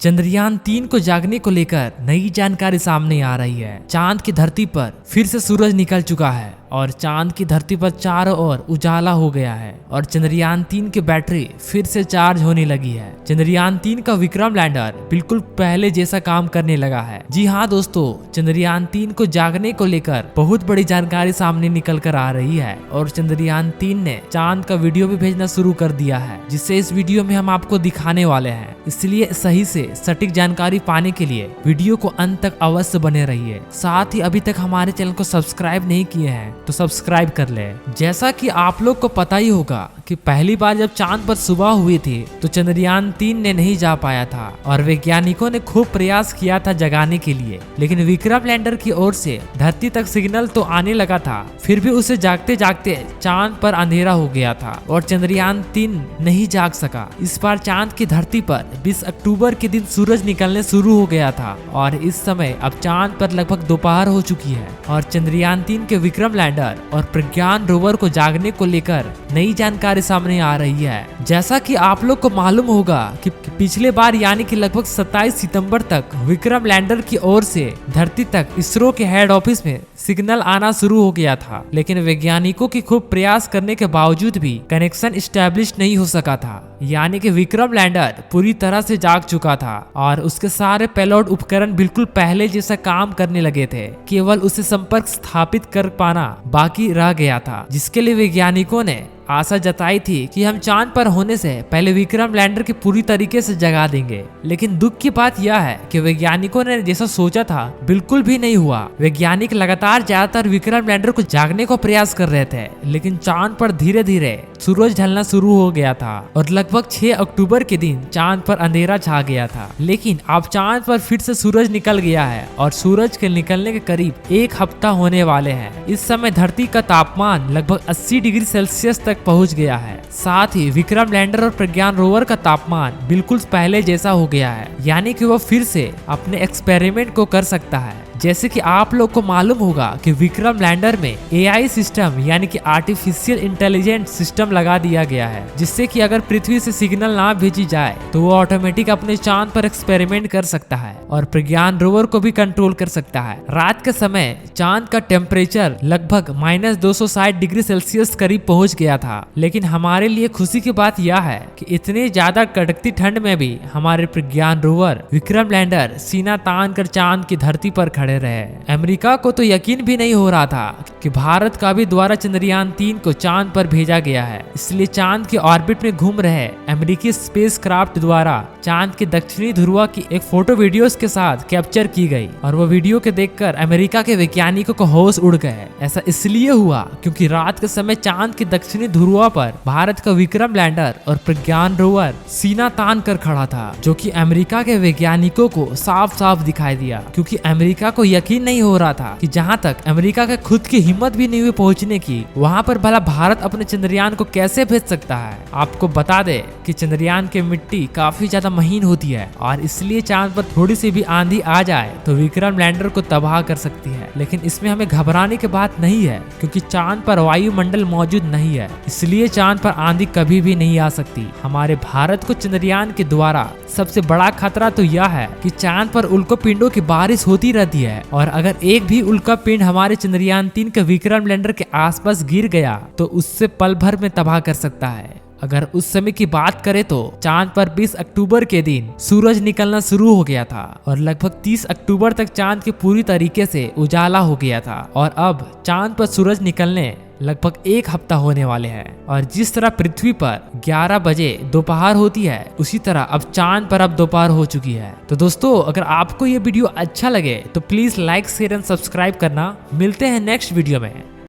चंद्रयान 3 को जागने को लेकर नई जानकारी सामने आ रही है। चांद की धरती पर फिर से सूरज निकल चुका है और चांद की धरती पर चारों ओर उजाला हो गया है और चंद्रयान 3 की बैटरी फिर से चार्ज होने लगी है। चंद्रयान 3 का विक्रम लैंडर बिल्कुल पहले जैसा काम करने लगा है। जी हाँ दोस्तों, चंद्रयान 3 को जागने को लेकर बहुत बड़ी जानकारी सामने निकल कर आ रही है और चंद्रयान 3 ने चांद का वीडियो भी भेजना शुरू कर दिया है, जिससे इस वीडियो में हम आपको दिखाने वाले हैं। इसलिए सही से सटीक जानकारी पाने के लिए वीडियो को अंत तक अवश्य बने रहिए। साथ ही अभी तक हमारे चैनल को सब्सक्राइब नहीं किए हैं तो सब्सक्राइब कर ले। जैसा कि आप लोग को पता ही होगा कि पहली बार जब चांद पर सुबह हुई थी तो चंद्रयान 3 ने नहीं जा पाया था और वैज्ञानिकों ने खूब प्रयास किया था जगाने के लिए, लेकिन विक्रम लैंडर की ओर से धरती तक सिग्नल तो आने लगा था, फिर भी उसे जागते जागते चांद पर अंधेरा हो गया था और चंद्रयान 3 नहीं जाग सका। इस बार चांद की धरती पर 20 अक्टूबर के दिन सूरज निकलने शुरू हो गया था और इस समय अब चांद पर लगभग दोपहर हो चुकी है और चंद्रयान 3 के विक्रम लैंडर और प्रज्ञान रोवर को जागने को लेकर नई जानकारी सामने आ रही है। जैसा कि आप लोग को मालूम होगा कि पिछले बार यानी कि लगभग 27 सितंबर तक विक्रम लैंडर की ओर से धरती तक इसरो के हेड ऑफिस में सिग्नल आना शुरू हो गया था, लेकिन वैज्ञानिकों की खूब प्रयास करने के बावजूद भी कनेक्शन स्टैब्लिश नहीं हो सका था। यानी कि विक्रम लैंडर पूरी तरह से जाग चुका था और उसके सारे पेलोड उपकरण बिल्कुल पहले जैसा काम करने लगे थे, केवल उसे संपर्क स्थापित कर पाना बाकी रह गया था, जिसके लिए वैज्ञानिकों ने आशा जताई थी कि हम चांद पर होने से पहले विक्रम लैंडर की पूरी तरीके से जगा देंगे। लेकिन दुख की बात यह है कि वैज्ञानिकों ने जैसा सोचा था बिल्कुल भी नहीं हुआ। वैज्ञानिक लगातार ज्यादातर विक्रम लैंडर को जागने को प्रयास कर रहे थे, लेकिन चांद पर धीरे धीरे सूरज ढलना शुरू हो गया था और लगभग 6 अक्टूबर के दिन चांद पर अंधेरा छा गया था। लेकिन अब चांद पर फिर से सूरज निकल गया है और सूरज के निकलने के करीब 1 हफ्ता होने वाले हैं। इस समय धरती का तापमान लगभग 80 डिग्री सेल्सियस तक पहुंच गया है। साथ ही विक्रम लैंडर और प्रज्ञान रोवर का तापमान बिल्कुल पहले जैसा हो गया है, यानी कि वह फिर से अपने एक्सपेरिमेंट को कर सकता है। जैसे कि आप लोग को मालूम होगा कि विक्रम लैंडर में AI सिस्टम यानी कि आर्टिफिशियल इंटेलिजेंट सिस्टम लगा दिया गया है, जिससे कि अगर पृथ्वी से सिग्नल ना भेजी जाए तो वो ऑटोमेटिक अपने चांद पर एक्सपेरिमेंट कर सकता है और प्रज्ञान रोवर को भी कंट्रोल कर सकता है। रात के समय चांद का टेम्परेचर लगभग -260 डिग्री सेल्सियस करीब पहुंच गया था, लेकिन हमारे लिए खुशी की बात यह है कि इतनी ज्यादा कड़कती ठंड में भी हमारे प्रज्ञान रोवर विक्रम लैंडर सीना तान कर चांद की धरती पर खड़े रहे। अमेरिका को तो यकीन भी नहीं हो रहा था कि भारत का भी द्वारा चंद्रयान 3 को चांद पर भेजा गया है, इसलिए चांद के ऑर्बिट में घूम रहे अमेरिकी स्पेसक्राफ्ट द्वारा चांद के दक्षिणी ध्रुव की एक फोटो वीडियोस के साथ कैप्चर की गई और वो वीडियो के देखकर अमेरिका के वैज्ञानिकों को होश उड़ गए। ऐसा इसलिए हुआ क्योंकि रात के समय चांद के दक्षिणी ध्रुव पर भारत का विक्रम लैंडर और प्रज्ञान रोवर सीना तान कर खड़ा था, जो कि अमेरिका के वैज्ञानिकों को साफ साफ दिखाई दिया, क्योंकि अमेरिका को यकीन नहीं हो रहा था कि जहां तक अमेरिका के खुद की हिम्मत भी नहीं हुई पहुंचने की, वहां पर भला भारत अपने चंद्रयान को कैसे भेज सकता है। आपको बता दे कि चंद्रयान की मिट्टी काफी ज्यादा महीन होती है और इसलिए चांद पर थोड़ी सी भी आंधी आ जाए तो विक्रम लैंडर को तबाह कर सकती है। लेकिन इसमें हमें घबराने की बात नहीं है, क्योंकि चांद पर वायुमंडल मौजूद नहीं है, इसलिए चांद पर आंधी कभी भी नहीं आ सकती। हमारे भारत को चंद्रयान के द्वारा सबसे बड़ा खतरा तो यह है कि चांद पर उल्कापिंडों की बारिश होती रहती है और अगर एक भी उल्कापिंड हमारे चंद्रयान 3 के विक्रम लैंडर के आसपास गिर गया तो उससे पल भर में तबाह कर सकता है। अगर उस समय की बात करें तो चांद पर 20 अक्टूबर के दिन सूरज निकलना शुरू हो गया था और लगभग 30 अक्टूबर तक चांद के पूरी तरीके से उजाला हो गया था और अब चांद पर सूरज निकलने लगभग 1 हफ्ता होने वाले हैं। और जिस तरह पृथ्वी पर 11 बजे दोपहर होती है, उसी तरह अब चांद पर अब दोपहर हो चुकी है। तो दोस्तों, अगर आपको ये वीडियो अच्छा लगे तो please like share and subscribe करना। मिलते हैं नेक्स्ट वीडियो में।